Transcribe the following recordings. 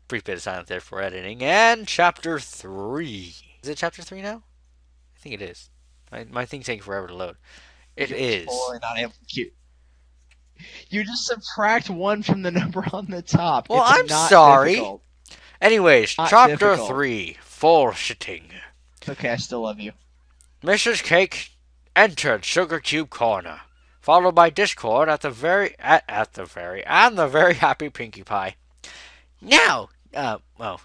brief bit of silence there for editing. And chapter 3. Is it chapter 3 now? I think it is. My thing's taking forever to load. It You're is. totally not able to keep. You just subtract one from the number on the top. Well, It's I'm not sorry. difficult. Anyways, Not chapter difficult. 3. Bullshitting. It's okay, I still love you. Mrs. Cake entered Sugar Cube Corner, followed by Discord at the very and the very happy Pinkie Pie. Now,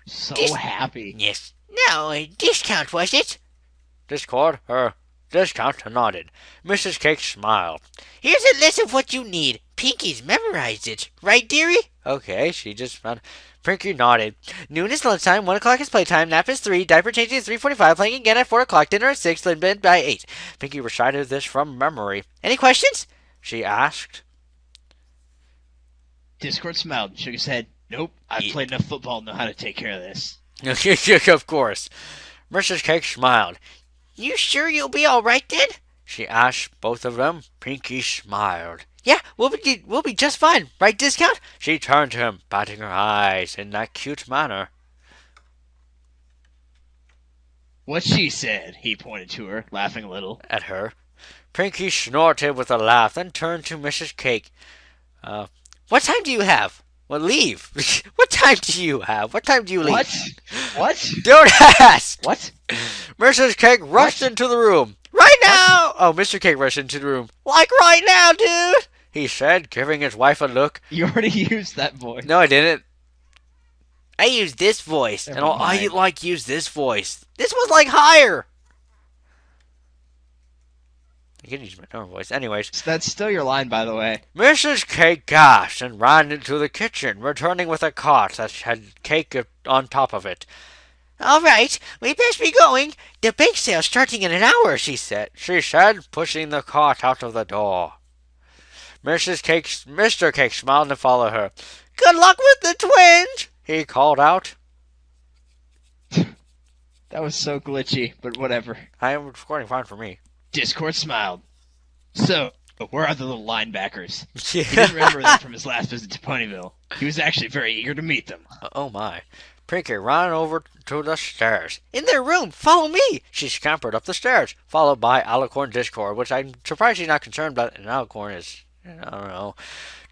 So dis happy. yes, no discount was it? Discord, discount nodded. Mrs. Cake smiled. Here's a list of what you need. Pinkie's memorized it, right, dearie? Okay, she just found. Pinkie nodded. Noon is lunchtime, 1 o'clock is playtime, nap is 3, diaper changing is 3:45, playing again at 4 o'clock, dinner at 6, then bed by 8. Pinkie recited this from memory. Any questions? She asked. Discord smiled and shook his head. Nope, I've played enough football to know how to take care of this. Of course. Mrs. Cake smiled. You sure you'll be all right then? She asked both of them. Pinkie smiled. Yeah, we'll be just fine, right, Discount? She turned to him, batting her eyes in that cute manner. What she said, he pointed to her, laughing a little. At her. Pinkie snorted with a laugh, then turned to Mrs. Cake. What time do you have? Well, leave. What time do you have? What time do you leave? What? What? Don't ask! What? Mrs. Cake rushed into the room. Right now! Oh, Mr. Cake rushed into the room. Like right now, dude! He said, giving his wife a look. You already used that voice. No, I didn't. I used this voice, Never and I mind. use this voice. This was like higher. I can use my normal voice. Anyways, So that's still your line, by the way. Mrs. Cake gasped and ran into the kitchen, returning with a cart that had cake on top of it. All right, we best be going. The bake sale's starting in an hour, she said, pushing the cart out of the door. Mr. Cake smiled and followed her. Good luck with the twins, he called out. That was so glitchy, but whatever. I am recording fine for me. Discord smiled. So, where are the little linebackers? He didn't remember them from his last visit to Ponyville. He was actually very eager to meet them. Oh my. Pinkie ran over to the stairs. In their room, follow me! She scampered up the stairs, followed by Alicorn Discord, which I'm surprised she's not concerned about, and Alicorn is, I don't know.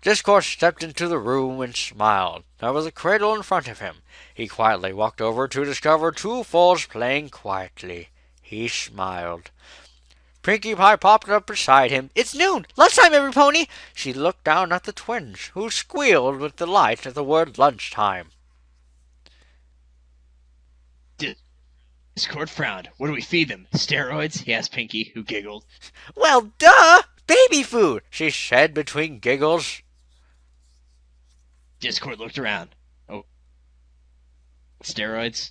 Discord stepped into the room and smiled. There was a cradle in front of him. He quietly walked over to discover two foals playing quietly. He smiled. Pinkie Pie popped up beside him. It's noon! Lunchtime, every pony! She looked down at the twins, who squealed with delight at the word lunchtime. Discord frowned. What do we feed them? Steroids? He asked Pinkie, who giggled. Well, duh! Baby food, she said between giggles. Discord looked around. Oh, steroids?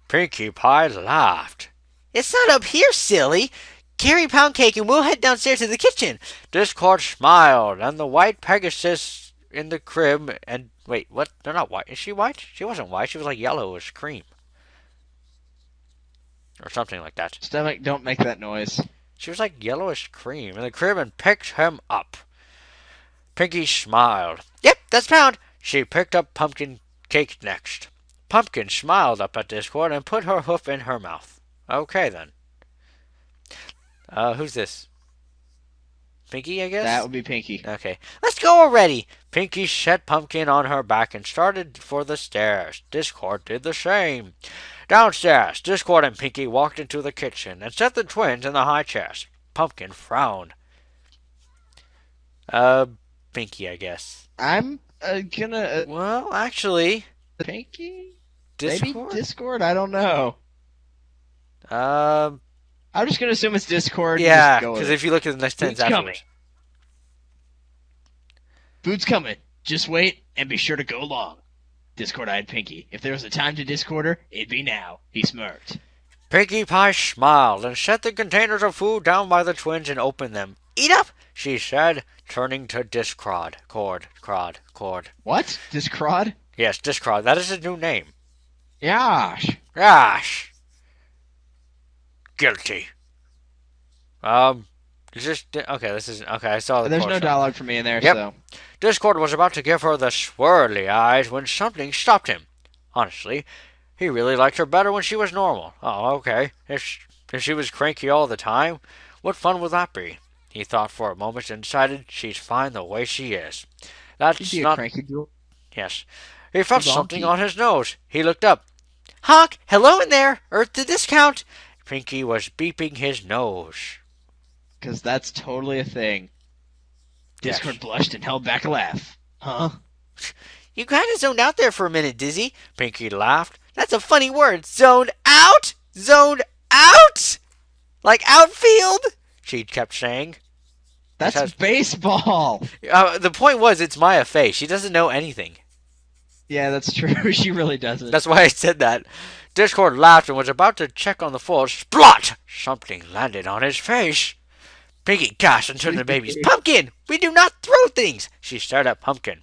Pinkie Pie laughed. It's not up here, silly. Carry pound cake and we'll head downstairs to the kitchen. Discord smiled, and the white Pegasus in the crib and wait, what? They're not white. Is she white? She wasn't white. She was like yellowish cream. Or something like that. Stomach, don't make that noise. She was like yellowish cream in the crib and picked him up. Pinkie smiled. Yep, that's pound. She picked up pumpkin cake next. Pumpkin smiled up at Discord and put her hoof in her mouth. Okay then. Who's this? Pinkie, I guess? That would be Pinkie. Okay. Let's go already. Pinkie set Pumpkin on her back and started for the stairs. Discord did the same. Downstairs, Discord and Pinkie walked into the kitchen and set the twins in the high chairs. Pumpkin frowned. Pinkie, I guess. I'm gonna... Well, actually... Pinkie? Discord? Maybe Discord? I don't know. Um... I'm just gonna assume it's Discord. Yeah, because if you look at the next sentence Food's coming. afterwards. Food's coming. Just wait and be sure to go along. Discord eyed Pinkie. If there was a time to Discorder, it'd be now. He smirked. Pinkie Pie smiled and set the containers of food down by the twins and opened them. Eat up, she said, turning to Discord. Cord. What? Discrod? Yes, Discord. That is his new name. Yash. Gosh. Guilty. Okay, this is okay. I saw the There's no quote. dialogue for me in there, Yep. so. Discord was about to give her the swirly eyes when something stopped him. Honestly, he really liked her better when she was normal. Oh, okay. If she was cranky all the time, what fun would that be? He thought for a moment and decided she's fine the way she is. She'd That's be a not. cranky girl. Yes. He felt something Donkey. on his nose. He looked up. Honk! Hello in there! Earth to discount! Pinky was beeping his nose. Because that's totally a thing. Yes. Discord blushed and held back a laugh. Huh? You kinda zoned out there for a minute, Dizzy. Pinky laughed. That's a funny word. Zoned out? Zoned out? Like outfield? She kept saying. That's baseball! The point was, it's Maya Fey. She doesn't know anything. Yeah, that's true. She really doesn't. That's why I said that. Discord laughed and was about to check on the floor. Splot! Something landed on his face. Pinky gasped and turned to the babies. Pumpkin! We do not throw things! She stared at Pumpkin.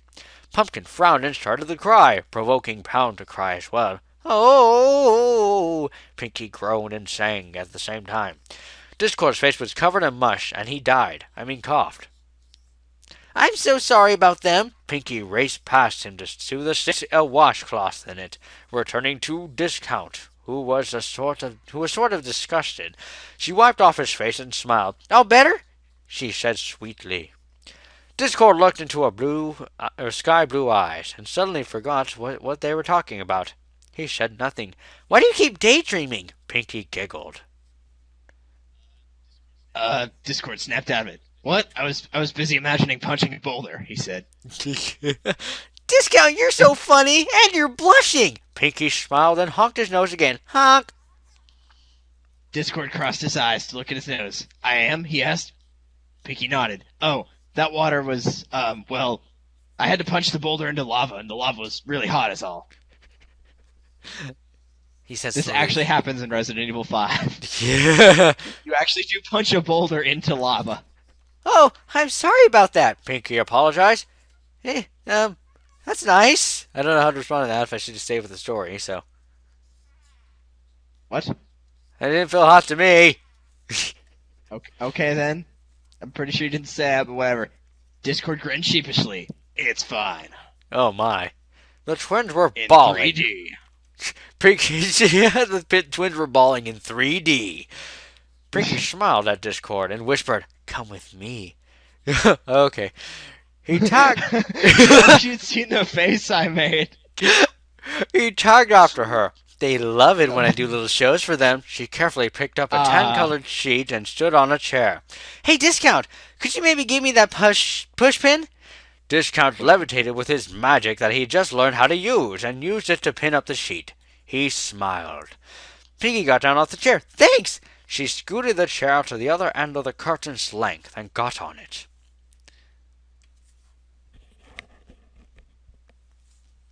Pumpkin frowned and started to cry, provoking Pound to cry as well. Oh! Pinky groaned and sang at the same time. Discord's face was covered in mush, and he coughed. I'm so sorry about them. Pinky raced past him to soothe the stick a washcloth in it, returning to Discount, who was sort of disgusted. She wiped off his face and smiled. All better? She said sweetly. Discord looked into her sky blue eyes and suddenly forgot what they were talking about. He said nothing. Why do you keep daydreaming? Pinky giggled. Discord snapped out of it. What? I was busy imagining punching a boulder, he said. Discount, you're so funny, and you're blushing. Pinky smiled and honked his nose again. Honk. Discord crossed his eyes to look at his nose. I am? He asked. Pinky nodded. Oh, that water was, well, I had to punch the boulder into lava, and the lava was really hot is all. He said This slowly. actually happens in Resident Evil 5. Yeah. You actually do punch a boulder into lava. Oh, I'm sorry about that. Pinky apologized. Hey, that's nice. I don't know how to respond to that if I should just stay with the story, so. What? It didn't feel hot to me. Okay then. I'm pretty sure you didn't say that, but whatever. Discord grinned sheepishly. It's fine. Oh my. The twins were In bawling. 3D. Pinky, yeah, the twins were bawling in 3D. Pinky smiled at Discord and whispered, Come with me. Okay. He tagged. If you'd seen the face I made. He tagged after her. They love it when I do little shows for them. She carefully picked up a tan-colored sheet and stood on a chair. Hey, Discount, could you maybe give me that push pin? Discount levitated with his magic that he just learned how to use and used it to pin up the sheet. He smiled. Pinky got down off the chair. Thanks! She scooted the chair out to the other end of the curtain's length and got on it.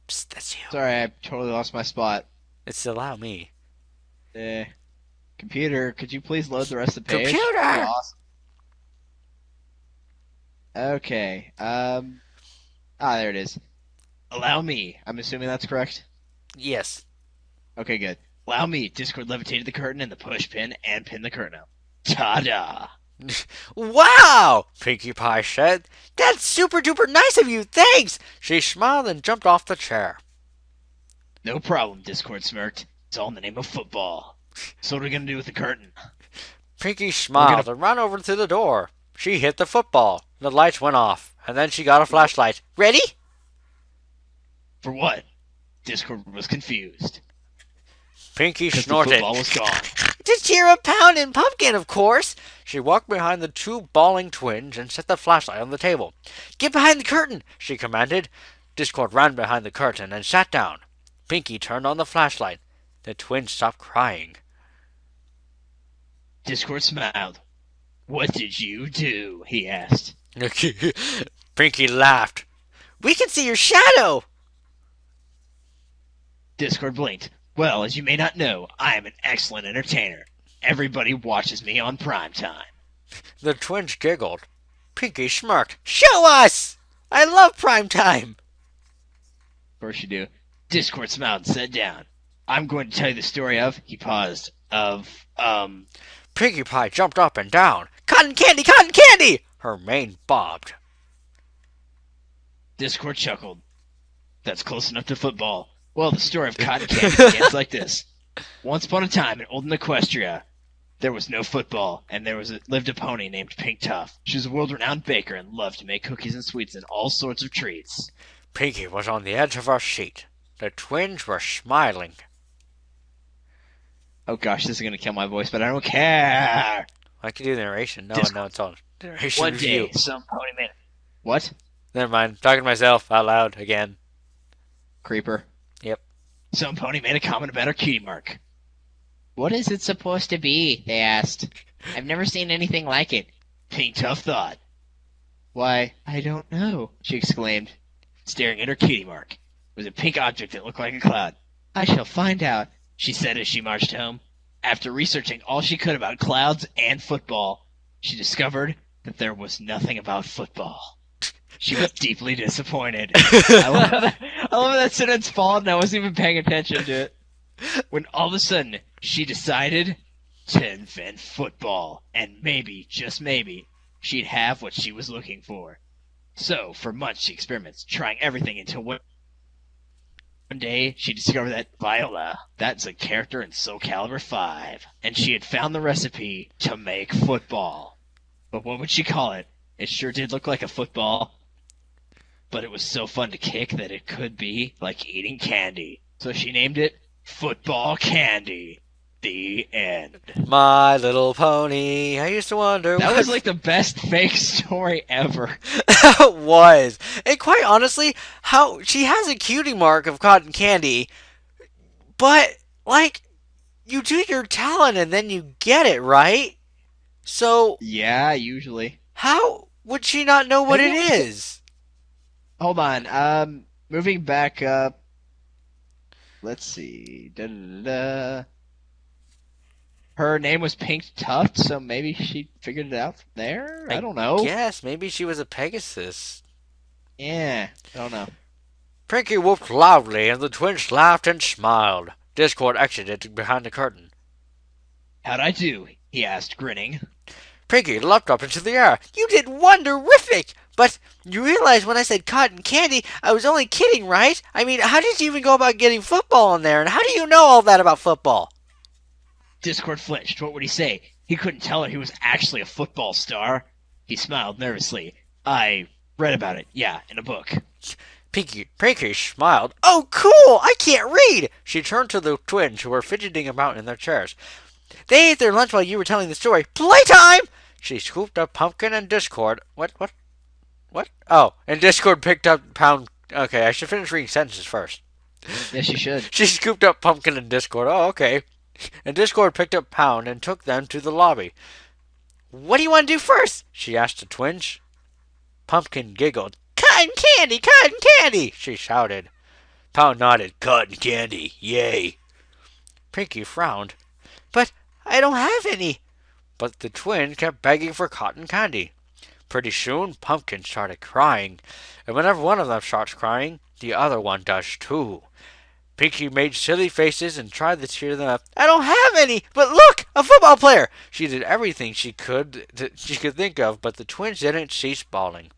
Psst, that's you. Sorry, I totally lost my spot. It's allow me. Computer, could you please load the rest of the page? Computer! Awesome. Okay. There it is. Allow me. I'm assuming that's correct. Yes. Okay, good. Allow me. Discord levitated the curtain and the push pin and pinned the curtain up. Ta-da! Wow! Pinkie Pie said. That's super duper nice of you, thanks! She smiled and jumped off the chair. No problem, Discord smirked. It's all in the name of football. So what are we gonna do with the curtain? Pinkie smiled and ran over to the door. She hit the football. The lights went off, and then she got a flashlight. Ready? For what? Discord was confused. Pinkie The snorted. football was gone. To cheer up Pound and Pumpkin, of course. She walked behind the two bawling twins and set the flashlight on the table. Get behind the curtain, she commanded. Discord ran behind the curtain and sat down. Pinkie turned on the flashlight. The twins stopped crying. Discord smiled. What did you do? He asked. Pinkie laughed. We can see your shadow. Discord blinked. Well, as you may not know, I am an excellent entertainer. Everybody watches me on prime time. The twins giggled. Pinkie smirked. Show us! I love prime time. Of course you do. Discord smiled and sat down. I'm going to tell you the story of, he paused, Pinkie Pie jumped up and down. Cotton candy! Cotton candy! Her mane bobbed. Discord chuckled. That's close enough to football. Well, the story of cotton candy begins like this. Once upon a time in olden Equestria, there was no football, and lived a pony named Pink Tuff. She was a world-renowned baker and loved to make cookies and sweets and all sorts of treats. Pinky was on the edge of her seat. The twins were smiling. Oh gosh, this is gonna kill my voice, but I don't care. I can do the narration. No, it's all narration One review. day, some pony man. What? Never mind. Talking to myself out loud again. Creeper. Yep. Some pony made a comment about her cutie mark. What is it supposed to be? They asked. I've never seen anything like it. Pink Tuff thought. Why, I don't know, she exclaimed, staring at her cutie mark. It was a pink object that looked like a cloud. I shall find out, she said as she marched home. After researching all she could about clouds and football, she discovered that there was nothing about football. She was deeply disappointed. I love that sentence followed and I wasn't even paying attention to it. When all of a sudden, she decided to invent football. And maybe, just maybe, she'd have what she was looking for. So, for months she experiments, trying everything until one day she discovered that Viola, that's a character in Soul Calibur 5, and she had found the recipe to make football. But what would she call it? It sure did look like a football, but it was so fun to kick that it could be like eating candy. So she named it Football Candy. The end. My Little Pony. I used to wonder. That was like the best fake story ever. It was. And quite honestly, how she has a cutie mark of cotton candy, but like you do your talent and then you get it, right? So Yeah, usually. how would she not know what it Maybe is? Hold on. Moving back up. Let's see. Da-da-da-da. Her name was Pink Tuft, so maybe she figured it out from there? I don't know. Yes, maybe she was a Pegasus. Yeah, I don't know. Pinky whooped loudly, and the twins laughed and smiled. Discord exited behind the curtain. How'd I do? He asked, grinning. Pinky leapt up into the air. You did wonderific! But you realize when I said cotton candy, I was only kidding, right? I mean, how did you even go about getting football in there, and how do you know all that about football? Discord flinched. What would he say? He couldn't tell her he was actually a football star. He smiled nervously. I read about it, yeah, in a book. Pinky smiled. Oh, cool! I can't read! She turned to the twins who were fidgeting about in their chairs. They ate their lunch while you were telling the story. Playtime! She scooped up Pumpkin and Discord. What? Oh, and Discord picked up Pound. Okay, I should finish reading sentences first. Yes, you should. She scooped up Pumpkin and Discord. Oh, okay. And Discord picked up Pound and took them to the lobby. What do you want to do first? She asked the twins. Pumpkin giggled. Cotton candy! Cotton candy! She shouted. Pound nodded. Cotton candy! Yay! Pinky frowned. But I don't have any. But the twin kept begging for cotton candy. Pretty soon, Pumpkin started crying. And whenever one of them starts crying, the other one does too. Pinky made silly faces and tried to cheer them up. I don't have any, but look, a football player! She did everything she could think of, but the twins didn't cease bawling.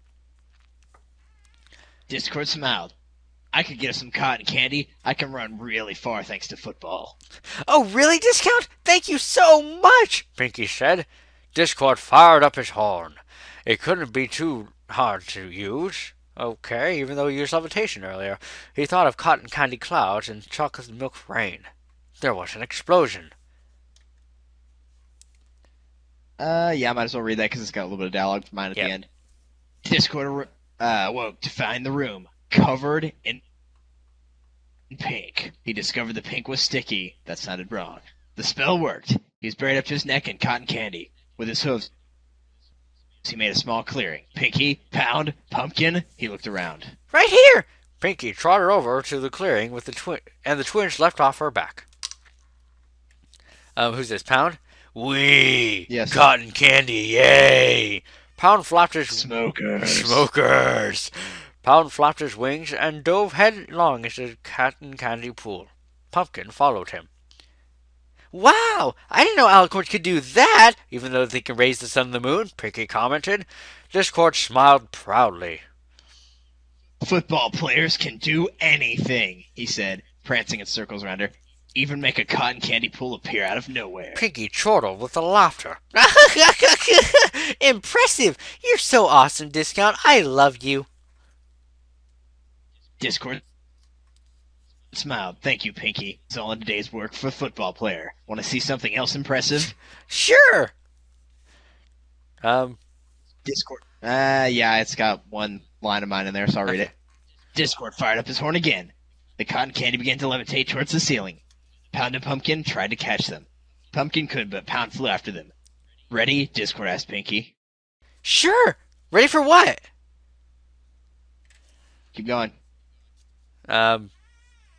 Discord smiled. I could get us some cotton candy. I can run really far thanks to football. Oh, really, Discount? Thank you so much, Pinky said. Discord fired up his horn. It couldn't be too hard to use. Okay, even though he used levitation earlier. He thought of cotton candy clouds and chocolate milk rain. There was an explosion. Yeah, I might as well read that because it's got a little bit of dialogue for mine at the end. Discord woke to find the room covered in pink. He discovered the pink was sticky. That sounded wrong. The spell worked. He was buried up to his neck in cotton candy. With his hooves, he made a small clearing. Pinky, Pound, Pumpkin. He looked around. Right here! Pinky trotted over to the clearing with the and the twins leapt off her back. Who's this, Pound? Wee! Yes. Cotton candy, yay! Pound flapped his... Smokers. Pound flapped his wings and dove headlong into the cotton candy pool. Pumpkin followed him. Wow, I didn't know alicorns could do that, even though they can raise the sun and the moon, Pinky commented. Discord smiled proudly. Football players can do anything, he said, prancing in circles around her. Even make a cotton candy pool appear out of nowhere. Pinky chortled with the laughter. Impressive! You're so awesome, Discount. I love you. Discord smiled. Thank you, Pinky. It's all in a day's work for a football player. Want to see something else impressive? Sure. Discord. Yeah, it's got one line of mine in there, so I'll read Okay. it. Discord fired up his horn again. The cotton candy began to levitate towards the ceiling. Pound and Pumpkin tried to catch them. Pumpkin couldn't, but Pound flew after them. Ready? Discord asked Pinky. Sure. Ready for what? Keep going.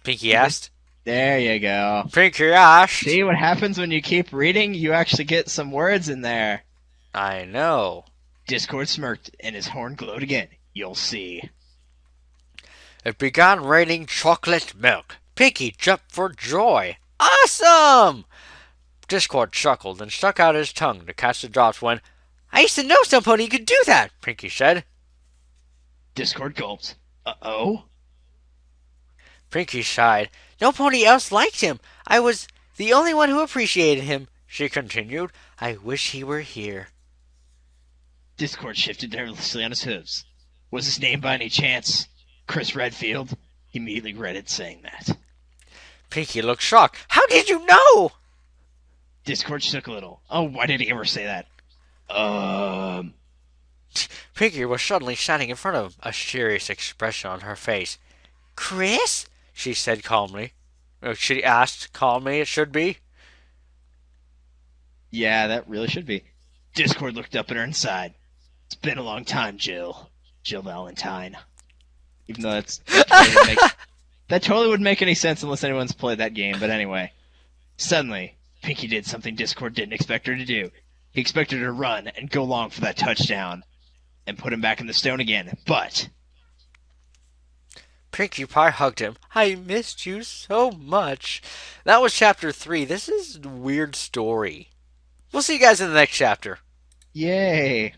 Pinky asked. There you go. Pinky asked. See what happens when you keep reading? You actually get some words in there. I know. Discord smirked, and his horn glowed again. You'll see. It began raining chocolate milk. Pinky jumped for joy. Awesome! Discord chuckled and stuck out his tongue to catch the drops when, I used to know somepony could do that, Pinky said. Discord gulped. Uh-oh? Pinky sighed. No pony else liked him. I was the only one who appreciated him, she continued. I wish he were here. Discord shifted nervously on his hooves. Was his name by any chance Chris Redfield? He immediately regretted saying that. Pinky looked shocked. How did you know? Discord shook a little. Oh, why did he ever say that? Pinky was suddenly standing in front of him, a serious expression on her face. Chris? She said calmly. She asked calmly, it should be. Yeah, that really should be. Discord looked up at her and sighed. It's been a long time, Jill. Jill Valentine. Even though that totally wouldn't make any sense unless anyone's played that game, but anyway. Suddenly, Pinky did something Discord didn't expect her to do. He expected her to run and go long for that touchdown and put him back in the stone again, but Pinkie Pie hugged him. I missed you so much. That was chapter 3. This is a weird story. We'll see you guys in the next chapter. yay.